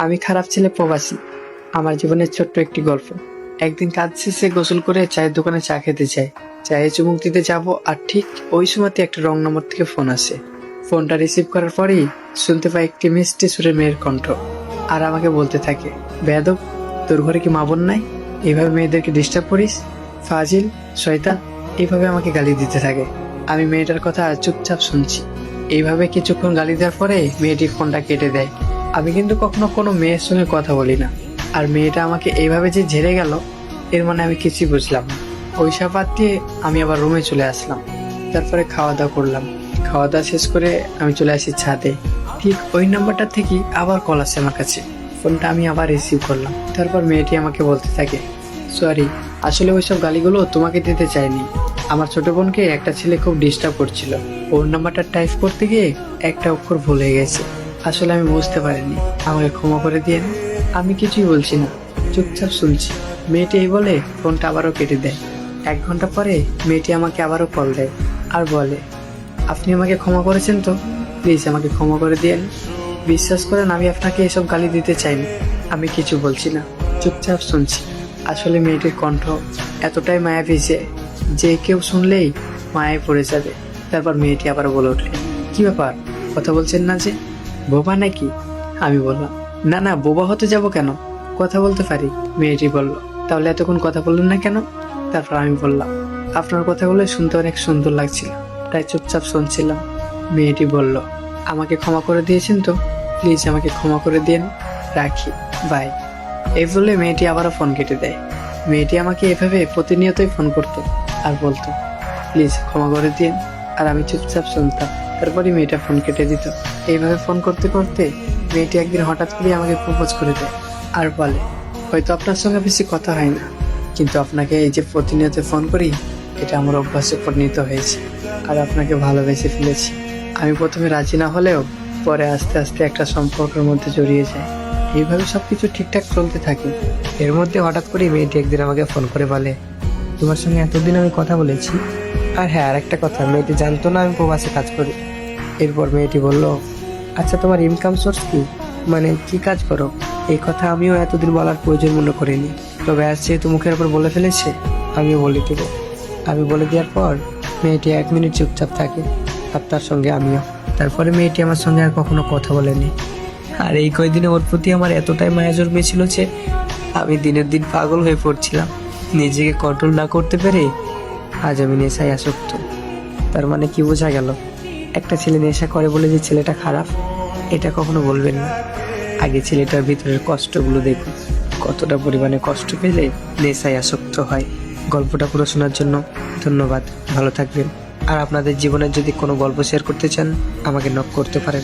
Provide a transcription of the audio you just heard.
আমি খারাপ ছেলে প্রবাসী। আমার জীবনের ছোট্ট একটি গল্প। একদিন কাজ শেষে গোসল করে চায়ের দোকানে চা খেতে চাই। চায়ে চুমুক দিতে যাব, আর ঠিক ওই সময়তে একটা রং নম্বর থেকে ফোন আসে। ফোনটা রিসিভ করার পরেই শুনতে পাই একটি মিষ্টি সুরের মেয়ের কণ্ঠ। আর আমাকে বলতে থাকে, বেয়াদব, তোর ঘরে কি মা বোন নাই? এইভাবে মেয়েদেরকে ডিস্টার্ব করিস, ফাজিল, শয়তান। এইভাবে আমাকে গালি দিতে থাকে। আমি মেয়েটার কথা চুপচাপ শুনছি। এইভাবে কিছুক্ষণ গালি দেওয়ার পরে মেয়েটি ফোনটা কেটে দেয়। আমি কিন্তু কখনো কোনো মেয়ের সঙ্গে কথা বলি না, আর মেয়েটা আমাকে এইভাবে যে ঝেড়ে গেল, এর মানে আমি কিছুই বুঝলাম না। ওই সব বাদ দিয়ে আমি আবার রুমে চলে আসলাম। তারপরে খাওয়া দাওয়া করলাম। খাওয়া দাওয়া শেষ করে আমি চলে আসি ছাদে। ঠিক ওই নাম্বারটা থেকেই আবার কল আসে আমার কাছে। ফোনটা আমি আবার রিসিভ করলাম। তারপর মেয়েটি আমাকে বলতে থাকে, সরি, আসলে ওইসব গালিগুলো তোমাকে দিতে চাইনি। আমার ছোট বোনকে একটা ছেলে খুব ডিস্টার্ব করছিল। ওর নাম্বারটা টাইপ করতে গিয়ে একটা অক্ষর ভুল হয়ে গেছে। আসলে আমি বুঝতে পারিনি, আমাকে ক্ষমা করে দিয়ে। আমি কিছুই বলছি না, চুপচাপ শুনছি। মেয়েটি এই বলে ফোনটা আবারও কেটে দেয়। 1 ঘন্টা পরে মেয়েটি আমাকে আবারও কল দেয় আর বলে, আপনি আমাকে ক্ষমা করেছেন তো? প্লিজ আমাকে ক্ষমা করে দিয়েন। বিশ্বাস করেন, আমি আপনাকে এসব গালি দিতে চাইনি। আমি কিছু বলছি না, চুপচাপ শুনছি। আসলে মেয়েটির কণ্ঠ এতটাই মায়াবী যে কেউ শুনলেই মায়ায় পড়ে যাবে। তারপর মেয়েটি আবার বলে উঠল, কি ব্যাপার, কথা বলছেন না যে, বোবা নাকি? আমি বললাম, না না, বোবা হতে যাব কেন, কথা বলতে পারি। মেয়েটি বলল, তাহলে এতক্ষণ কথা বললেন না কেন? তারপর আমি বললাম, আপনার কথাগুলো শুনতে অনেক সুন্দর লাগছিল, তাই চুপচাপ শুনছিলাম। মেয়েটি বলল, আমাকে ক্ষমা করে দিয়েছেন তো? প্লিজ আমাকে ক্ষমা করে দিন, রাখি, বাই। এই বলে মেয়েটি আবারও ফোন কেটে দেয়। মেয়েটি আমাকে এভাবে প্রতিনিয়তই ফোন করতো আর বলতো, প্লিজ ক্ষমা করে দিন, আর আমি চুপচাপ শুনতাম। তারপরে মেয়েটা ফোন কেটে দিত। এইভাবে ফোন করতে করতে মেয়েটি একদিন হঠাৎ করে আমাকে প্রপোজ করে দেয় আর বলে, হয়তো আপনার সঙ্গে বেশি কথা হয় না, কিন্তু আপনাকে এই যে প্রতিনিয়ত ফোন করি, এটা আমার অভ্যাসে পরিণত হয়েছে, আর আপনাকে ভালোবেসে ফেলেছি। আমি প্রথমে রাজি না হলেও পরে আস্তে আস্তে একটা সম্পর্কের মধ্যে জড়িয়ে যায়। এইভাবে সবকিছু ঠিকঠাক চলতে থাকে। এর মধ্যে হঠাৎ করে মেয়েটি একদিন আমাকে ফোন করে বলে, তোমার সঙ্গে এতদিন আমি কথা বলেছি। আর হ্যাঁ, আর একটা কথা, মেয়েটি জানতো না আমি প্রবাসে কাজ করি। এরপর মেয়েটি বলল, আচ্ছা, তোমার ইনকাম সোর্স কি, মানে কি কাজ করো? এই কথা আমিও এতদিন বলার প্রয়োজন মনে করিনি, তবে আজ যেহেতু মুখের উপর বলে ফেলেছে, আমিও বলে দেব। আমি বলে দেওয়ার পর মেয়েটি 1 মিনিট চুপচাপ থাকে, আর তার সঙ্গে আমিও। তারপরে মেয়েটি আমার সঙ্গে আর কখনো কথা বলেনি। আর এই কয়দিনে ওর প্রতি আমার এতটাই মায়া জন্মেছিল যে আমি দিনের দিন পাগল হয়ে পড়ছিলাম। নিজেকে কন্ট্রোল না করতে পেরে আজ আমি নেশায় আসক্ত। তার মানে কি বোঝা গেল? একটা ছেলে নেশা করে বলে যে ছেলেটা খারাপ, এটা কখনো বলবেন না। আগে ছেলেটার ভিতরের কষ্টগুলো দেখুন, কতটা পরিমাণে কষ্ট পেলে নেশায় আসক্ত হয়। গল্পটা পুরো শোনার জন্য ধন্যবাদ। ভালো থাকবেন। আর আপনাদের জীবনের যদি কোনো গল্প শেয়ার করতে চান, আমাকে নক করতে পারেন।